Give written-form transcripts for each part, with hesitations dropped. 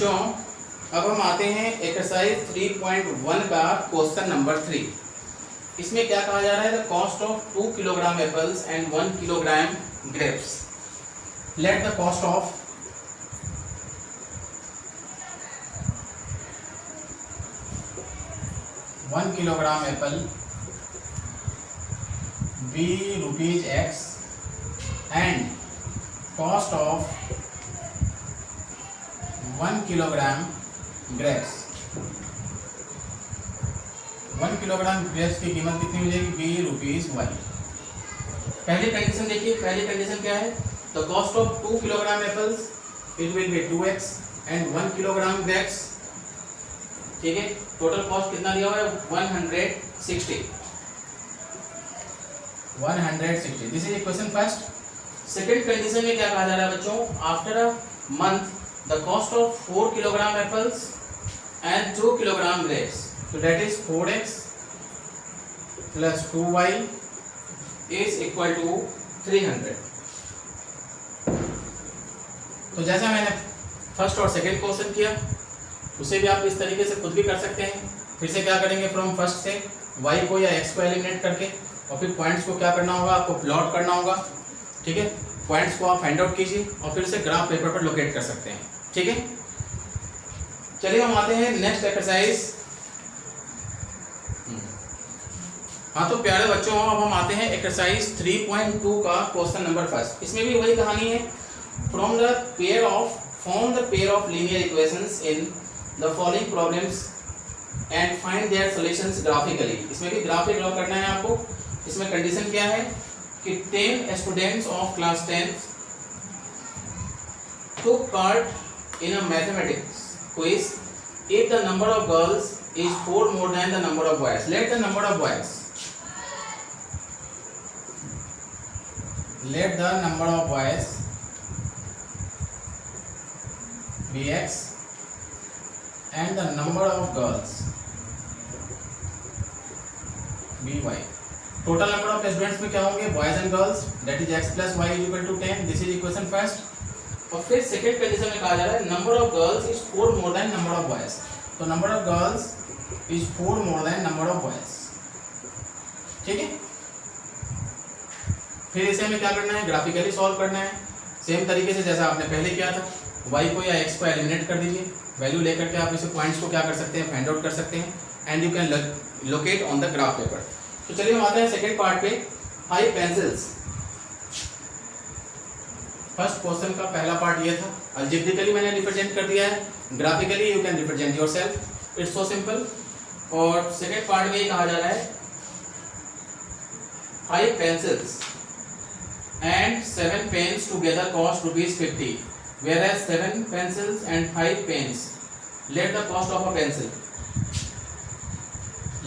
बच्चों अब हम आते हैं एक्सरसाइज 3.1 का क्वेश्चन नंबर 3। इसमें क्या कहा जा रहा है, the cost of 2 kilogram apples and 1 kilogram grapes. Let the cost of one kilogram apple be rupees x and cost of 1 kilogram grapes. 1 kilogram grapes की कीमत कितनी हो जाएगी, बी रुपीज वाई। पहली कंडीशन देखिए, पहली कंडीशन क्या है, the cost of 2 kilogram apples it will be 2x and 1 kilogram grapes. ठीक है, टोटल कॉस्ट कितना दिया हुआ है, 160। This is equation first. Second condition में क्या कहा जा रहा है बच्चों, after a month the cost of 4 kilogram apples and 2 kilogram grapes, so that is 4x plus 2y is equal to 300। तो जैसा मैंने फर्स्ट और सेकंड क्वेश्चन किया उसे भी आप इस तरीके से खुद भी कर सकते हैं। फिर से क्या करेंगे, फ्रॉम फर्स्ट से y को या x को एलिमिनेट करके और फिर पॉइंट्स को क्या करना होगा, आपको प्लॉट करना होगा। ठीक है, पॉइंट्स को आप फाइंड आउट कीजिए और फिर से ग्राफ पेपर पर लोकेट कर सकते हैं। ठीक है, चलिए हम आते हैं नेक्स्ट एक्सरसाइज। हाँ तो प्यारे बच्चों अब हम आते हैं एक्सरसाइज 3.2 का क्वेश्चन नंबर फर्स्ट। इसमें भी वही कहानी है, from the pair of form the pair of linear equations in the following problems and find their solutions graphically. इसमें भी ग्राफिक ड्रॉ करना है आपको। इसमें कंडीशन क्या है कि 10 students of class 10 took part in a mathematics quiz if the number of girls is 4 more than the number of boys. Let the number of boys be x and the number of girls be y. Total number of students में क्या होंगे, boys and girls, that is x plus y is equal to 10। This is equation first. और फिर second condition में कहा जा रहा है number of girls is 4 more than number of boys. तो number of girls is 4 more than number of boys. ठीक है, फिर इसे हमें क्या करना है, ग्राफिकली सॉल्व करना है। सेम तरीके से जैसा आपने पहले किया था, y को या x को एलिमिनेट कर दीजिए, वैल्यू लेकर के आप इसे पॉइंट्स को क्या कर सकते हैं, फाइंड आउट कर सकते हैं and you can locate on the graph paper. तो चलिए हम आते हैं सेकंड पार्ट पे, 5 पेंसिल्स। फर्स्ट क्वेश्चन का पहला पार्ट ये था, अलजेब्रिकली मैंने रिप्रेजेंट कर दिया है, graphically you can represent yourself, it's so simple. और सेकंड पार्ट में ये कहा जा रहा है 5 pencils and 7 pens together cost ₹50, whereas 7 pencils and 5 pens. Let the cost of a pencil.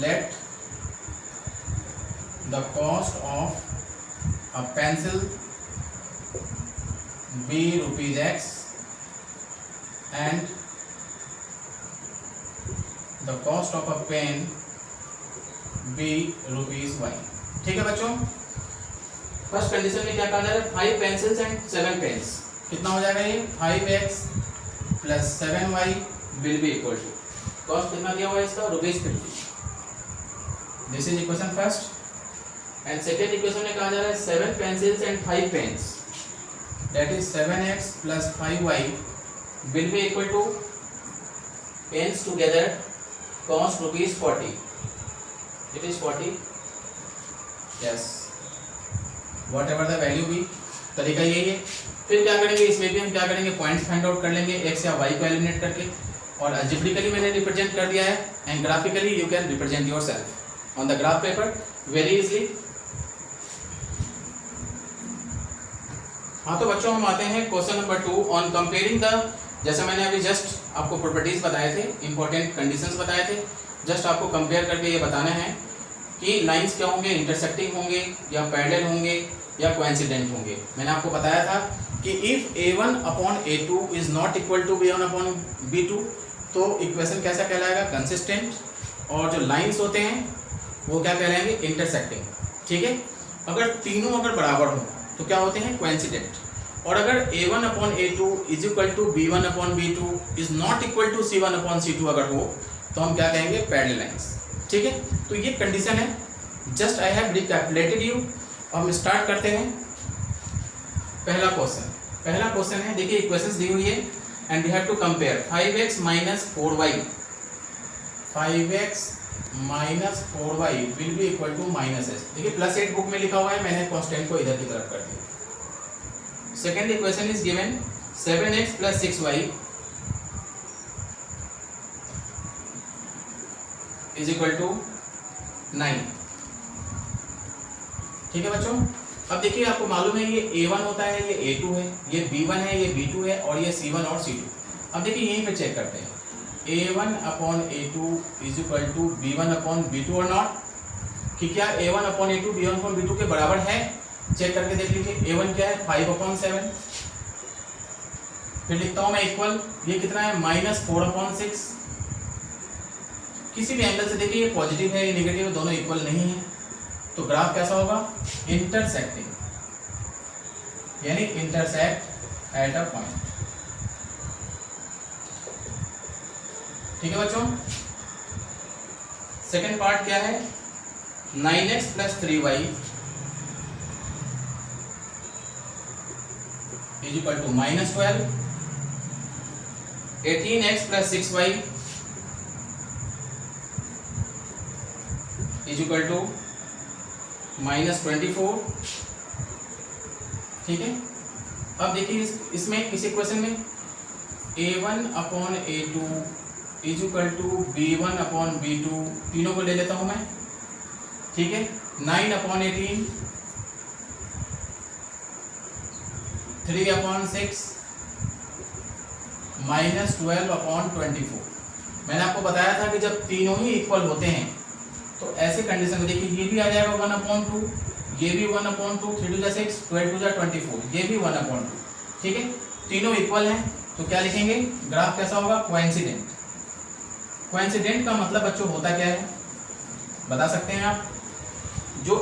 Let the cost of a pencil be rupees x and the cost of a pen be rupees y। ठीक है बच्चों, first condition में क्या कहा जा रहा है, 5 pencils and 7 pens। कितना हो जाएगा ये, 5x plus 7y will be equal to, cost कितना दिया हुआ है इसका, ₹50। This is equation first. And second equation में कहा जा रहा है 7 pencils and 5 pens, that is 7x plus 5y will be equal to pens together cost ₹40। It is 40, yes, whatever the value be। तरीका यही है। फिर क्या करेंगे, इसमें भी हम क्या करेंगे, पॉइंट्स फाइंड आउट कर लेंगे x या y को एलिमिनेट करके। और अलजेब्रिकली मैंने रिप्रेजेंट कर दिया है and graphically you can represent yourself on the graph paper very easily. हाँ तो बच्चों हम आते हैं question number 2 on comparing the, जैसे मैंने अभी जस्ट आपको प्रॉपर्टीज बताए थे, इंपॉर्टेंट कंडीशंस बताए थे, जस्ट आपको कंपेयर करके ये बताना है कि लाइंस क्या होंगे, इंटरसेक्टिंग होंगे या पैरेलल होंगे या कोइंसिडेंट होंगे। मैंने आपको बताया था कि if a1 upon a2 is not equal to b1 upon b2 तो इक्वेशन कैसा कहलाएगा, कंसिस्टेंट। और जो लाइंस होते हैं वो क्या कहलाएंगे, इंटरसेक्टिंग। ठीक है, अगर तीनों अगर बराबर हो तो क्या होते हैं, कोइंसिडेंट। और अगर a1/a2 is equal to b1/b2 is not equal to c1/c2 अगर हो तो हम क्या कहेंगे, पैरेलल लाइंस। ठीक है, तो ये कंडीशन है, जस्ट आई हैव रिकैलकुलेटेड यू। हम स्टार्ट करते हैं पहला क्वेश्चन है, देखिए इक्वेशंस दी हुई है and we have to compare 5x minus 4y, 5x minus 4y will be equal to minus h. देखिए +8 बुक में लिखा हुआ है, मैंने कांस्टेंट को इधर की तरफ कर दिया। Second equation is given 7x plus 6y is equal to 9। ठीक है बच्चों, अब देखिए आपको मालूम है ये a1 होता है, ये a2 है, ये b1 है, ये b2 है और ये c1 और c2। अब देखिए यहीं पे चेक करते हैं a1/a2 is equal to b1/b2 और नॉट, कि क्या a1/a2 b1/b2 के बराबर है। चेक करके देख लीजिए, a1 क्या है 5/7, फिर लिखता हूं मैं इक्वल, ये कितना है -4/6। किसी भी एंगल से देखिए ये पॉजिटिव है, ये नेगेटिव है, दोनों इक्वल नहीं है, तो ग्राफ कैसा होगा, इंटरसेक्टिंग, यानी इंटरसेक्ट एट अ पॉइंट। ठीक है बच्चों, सेकेंड पार्ट क्या है, 9x plus 3y is equal to -12, 18x plus 6y is equal to -24। ठीक है, अब देखिए इसमें इस इक्वेशन में a1/a2 is equal to b1/b2, तीनों को ले लेता हूं मैं। ठीक है, 9/18, 3/6 -12/24। मैंने आपको बताया था कि जब तीनों ही इक्वल होते हैं तो ऐसे कंडीशन में देखिए ये भी आ जाएगा 1/2, ये भी 1/2, 3 × 6, 12 × 24, ये भी 1/2। ठीक है, तीनों इक्वल हैं तो क्या लिखेंगे, ग्राफ कैसा होगा, कोइंसिडेंट। कोइंसिडेंट का मतलब बच्चों होता क्या है, बता सकते हैं आप। जो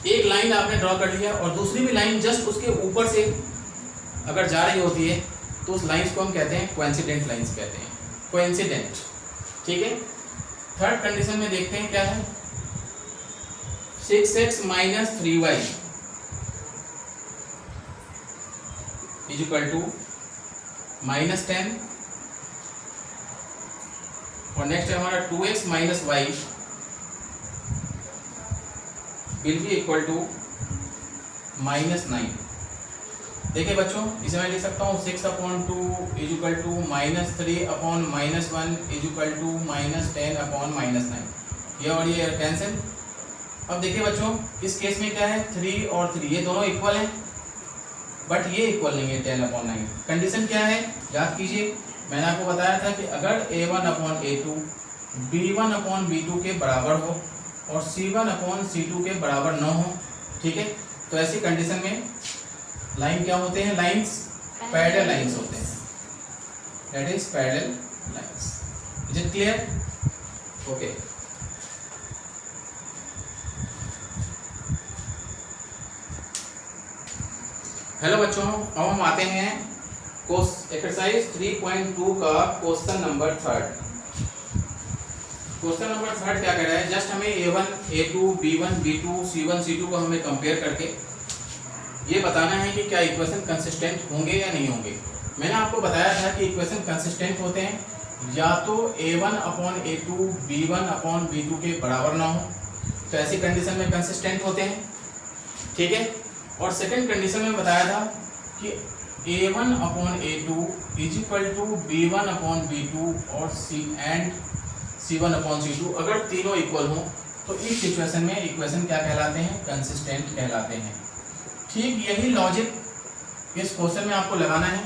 एक लाइन आपने ड्रॉ कर लिया और दूसरी भी लाइन जस्ट उसके ऊपर से अगर जा रही होती है तो उस लाइन्स को हम कहते हैं कोइंसिडेंट लाइन्स कहते हैं, कोइंसिडेंट। ठीक है, थर्ड कंडीशन में देखते हैं क्या है, 6x minus 3y is equal to -10 और नेक्स्ट है हमारा 2x minus y will be equal to -9। देखिए बच्चों, इसे मैं लिख सकता हूँ 6/2 is equal to -3/-1 is equal to -10/-9। ये और ये कैंसिल। अब देखिए बच्चों, इस केस में क्या है, 3 और 3 ये दोनों इक्वल हैं, बट ये इक्वल नहीं है 10/9। कंडीशन क्या है, याद कीजिए, मैंने आपको बताया था कि अगर a1/a2 b1/b2 के बराबर हो और c1/c2 के बराबर न हो, ठीक है, तो ऐसी कंडीशन में लाइन क्या होते हैं, लाइंस पैरेलल लाइंस होते हैं, that is parallel lines. Is it clear? Okay, hello बच्चों, अब हम आते हैं एक्सरसाइज 3.2 का क्वेश्चन नंबर 3। क्वेश्चन नंबर 3 क्या कह रहा है, जस्ट हमें a1, a2, b1, b2, c1, c2 को हमें कंपेयर करके ये बताना है कि क्या इक्वेशन कंसिस्टेंट होंगे या नहीं होंगे। मैंने आपको बताया था कि इक्वेशन कंसिस्टेंट होते हैं या तो a1/a2 b1/b2 के बराबर ना हो, तो ऐसी कंडीशन में कंसिस्टेंट होते हैं। ठीक है, और सेकंड कंडीशन में बताया था कि a1/a2 is equal to b1/b2 और c1/c2 अगर तीनों इक्वल हो तो इस सिचुएशन में इक्वेशन क्या कहलाते हैं, कंसिस्टेंट कहलाते हैं। ठीक यही लॉजिक इस क्वेश्चन में आपको लगाना है।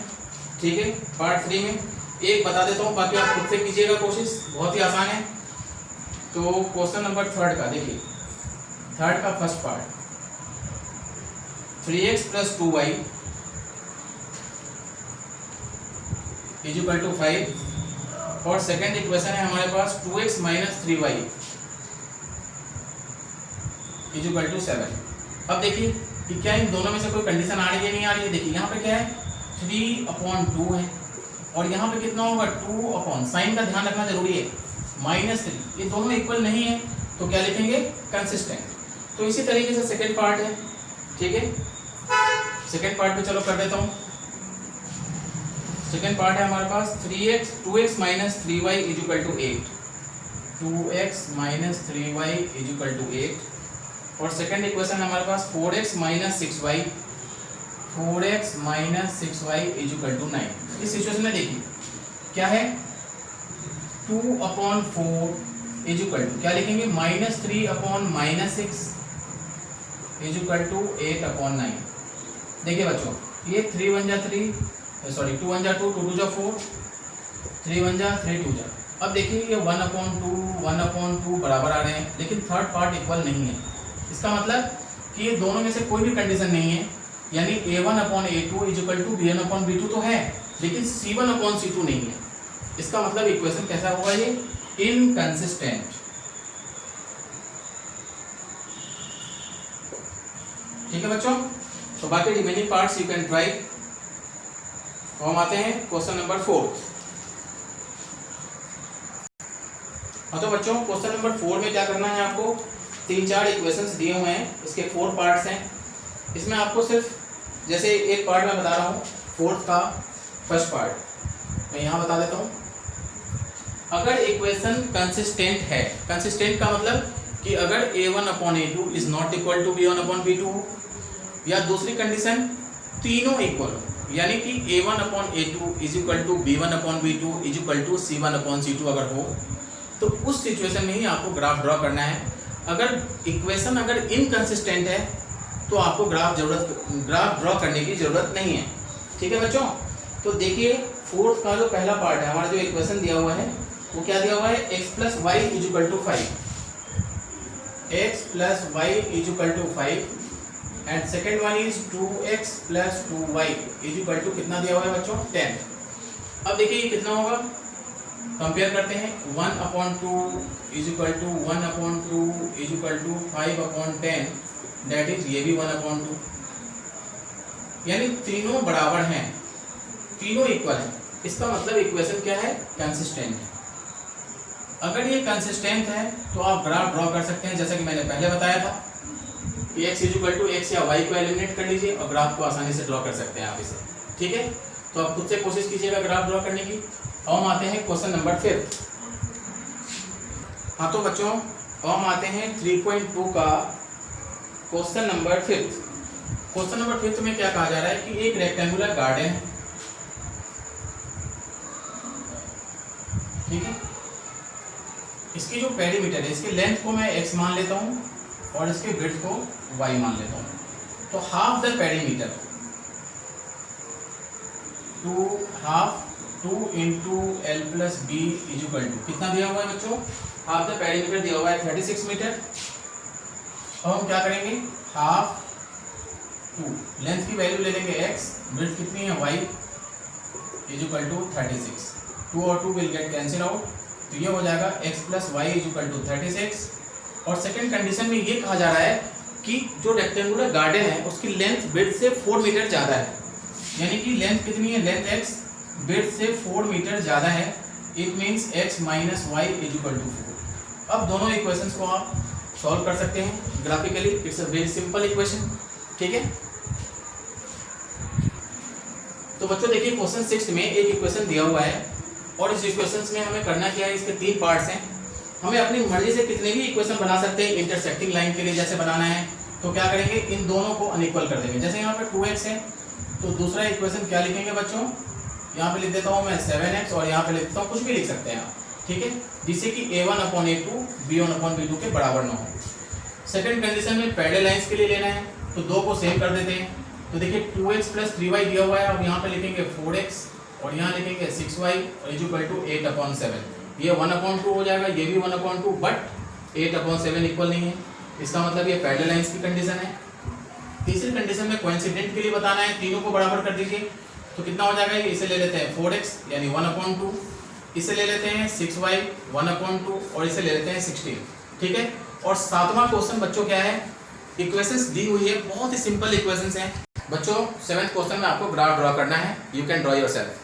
ठीक है, पार्ट 3 में एक बता देता हूँ, बाकी आप खुद से कीजिएगा कोशिश, बहुत ही आसान है। तो क्वेश्चन नंबर 3 का देखिए, 3 का first part 3x plus 2y is equal to 5 और सेकेंड इक्वेशन है हमारे पास 2x minus 3y is equal to 7। अब देखिए कि क्या इन दोनों में से कोई कंडीशन आ रही है नहीं आ रही है। देखिए यहाँ पे क्या है 3/2 है और यहाँ पे कितना होगा 2 साइन का ध्यान रखना जरूरी है -3, ये दोनों इक्वल नहीं है तो क्या लिखेंगे कंसिस्टेंट। तो इसी तरीके से सेकेंड पार्ट है, ठीक है। सेकेंड पार्ट पे चलो कर देता हूँ। सेकेंड पार्ट है हमारे पास 2x minus 3y equal to 8, 2x minus 3y equal to 8। और सेकेंड इक्वेशन हमारे पास 4x minus 6y, 4x minus 6y equal to 9। इस सिचुएशन में देखिए क्या है 2/4 इक्वल टू क्या लिखेंगे -3/-6 इक्वल टू 8/9। देखिए बच्चों ये 3 1 जा 3, सॉरी 2 1 जा 2, 2 2 जा 4, 3 1 जा 3 2 जा। अब देखिए ये 1/2 बराबर आ रहे हैं, लेकिन थर्ड पार्ट इक्वल नहीं है। इसका मतलब कि ये दोनों में से कोई भी कंडीशन नहीं है, यानी a1/a2 इक्वल टू b1/b2 तो है, लेकिन c1/c2 नहीं है। इसका मतलब इक्वेशन कैसा होगा, ये इनकंसिस्टेंट। ठीक है बच्चों, तो बाकी remaining parts you can try. तो हम आते हैं क्वेश्चन नंबर 4। हाँ तो बच्चों क्वेश्चन नंबर 4 में क्या करना है, आपको 3-4 इक्वेशंस दिए हुए हैं, इसके 4 पार्ट्स हैं। इसमें आपको सिर्फ जैसे एक पार्ट मैं बता रहा हूँ, फोर्थ का फर्स्ट पार्ट मैं यहाँ बता देता हूँ। अगर इक्वेशन कंसिस्टेंट है, कंसिस्टेंट का मतलब कि अगर a1/a2 is not equal to b1/b2 हो, या दूसरी कंडीशन तीनों इक्वल हो, यानी कि a1/a2 is equal to b1/b2 is equal to c1/c2 अगर हो, तो उस सिचुएशन में ही आपको ग्राफ ड्रॉ करना है। अगर इक्वेशन अगर इनकंसिस्टेंट है तो आपको ग्राफ ड्रॉ करने की जरूरत नहीं है। ठीक है बच्चों, तो देखिए फोर्थ का जो पहला पार्ट है, हमारा जो इक्वेशन दिया हुआ है वो क्या दिया हुआ है, x plus y is equal to 5, x plus y is equal to 5 and second one is 2x plus 2y is equal to कितना दिया हुआ है बच्चों 10। अब देखिए ये कितना होगा, कंपेयर करते हैं 1/2 is equal to 1/2 is equal to 5/10, that is ये भी 1/2, यानी तीनों बराबर हैं, तीनों इक्वल हैं। इसका मतलब इक्वेशन क्या है, कंसिस्टेंट है। अगर ये कंसिस्टेंट है तो आप ग्राफ ड्रॉ कर सकते हैं, जैसा कि मैंने पहले बताया था कि x is equal to x या y को एलिमिनेट कर लीजिए और ग्राफ को आसानी से ड्रॉ कर सकते हैं आप इसे। ठीक है, तो आप खुद से कोशिश कीजिएगा ग्राफ ड्रॉ करने की। अब हम आते हैं क्वेश्चन नंबर 5। हाँ तो बच्चों अब हम आते हैं 3.2 का क्वेश्चन नंबर 5। क्वेश्चन नंबर 5 में क्या कहा जा रहा है कि एक रेक्टेंगुलर गार्डन है, ठीक है। इसकी जो पेरीमीटर है, इसके लेंथ को मैं x मान लेता हूँ और इसके विड्थ को y मान लेता हूँ। तो half the perimeter 2 into l plus b is equal to कितना दिया हुआ है बच्चों, हाफ द पेरीमीटर दिया हुआ है 36 मीटर। अब हम क्या करेंगे, हाफ 2 लेंथ की वैल्यू ले लेंगे x, विड्थ कितनी है y इज इक्वल टू 36, 2 और 2 विल गेट कैंसिल आउट, तो ये हो जाएगा x plus y is equal to 36। और सेकंड कंडीशन में ये कहा जा रहा है कि जो रेक्टेंगुलर गार्डन है उसकी लेंथ विड्थ से 4 मीटर ज़्यादा है, यानी कि लेंथ कितनी है, लेंथ x विड्थ से 4 मीटर ज़्यादा है। It means x minus y is equal to 4। अब दोनों इक्वेशंस को आप सॉल्व कर सकते हैं graphically, it's a very simple equation. ठीक है, तो बच्चों देखिए क्वेश्चन 6 में एक इक्वेशन दिया हुआ है और इस इक्वेशंस में हमें करना क्या है, इसके 3 पार्ट्स हैं। हमें अपनी मर्जी से कितने भी इक्वेशन बना सकते हैं, इंटरसेक्टिंग लाइन के लिए जैसे बनाना है तो क्या करेंगे, इन दोनों को अनइक्वल कर देंगे। जैसे यहाँ पे 2x है तो दूसरा इक्वेशन क्या लिखेंगे बच्चों, यहाँ पे लिख देता हूँ मैं 7x और यहाँ पे लिख देता हूँ, कुछ भी लिख सकते हैं आप, ठीक है, जिससे कि a1/a2 b1/b2 के बराबर ना हो। सेकंड कंडीशन में पैरेलल लाइंस के लिए लेना है तो दो को सेम कर देते हैं। तो देखिए 2x प्लस 3y दिया हुआ है, अब यहाँ पे लिखेंगे 4x और यहाँ लिखेंगे 6y और इज इक्वल टू 8/7। ये 1/2 हो जाएगा, ये भी 1/2, बट 8/7 इक्वल नहीं है। इसका मतलब ये पैरेलल लाइंस की कंडीशन है। तीसरी कंडीशन में कोइंसिडेंट के लिए बताना है, तीनों को बराबर कर दीजिए तो कितना हो जाएगा, इसे ले लेते हैं 4x यानी 1/2, इसे ले लेते हैं 6y 1/2 और इसे ले लेते हैं 16। ठीक है, और सातवां क्वेश्चन बच्चों क्या है, इक्वेशंस दी हुई है, बहुत ही सिंपल इक्वेशंस हैं बच्चों। 7th क्वेश्चन में आपको ग्राफ ड्रॉ करना है, यू कैन ड्रॉ योरसेल्फ।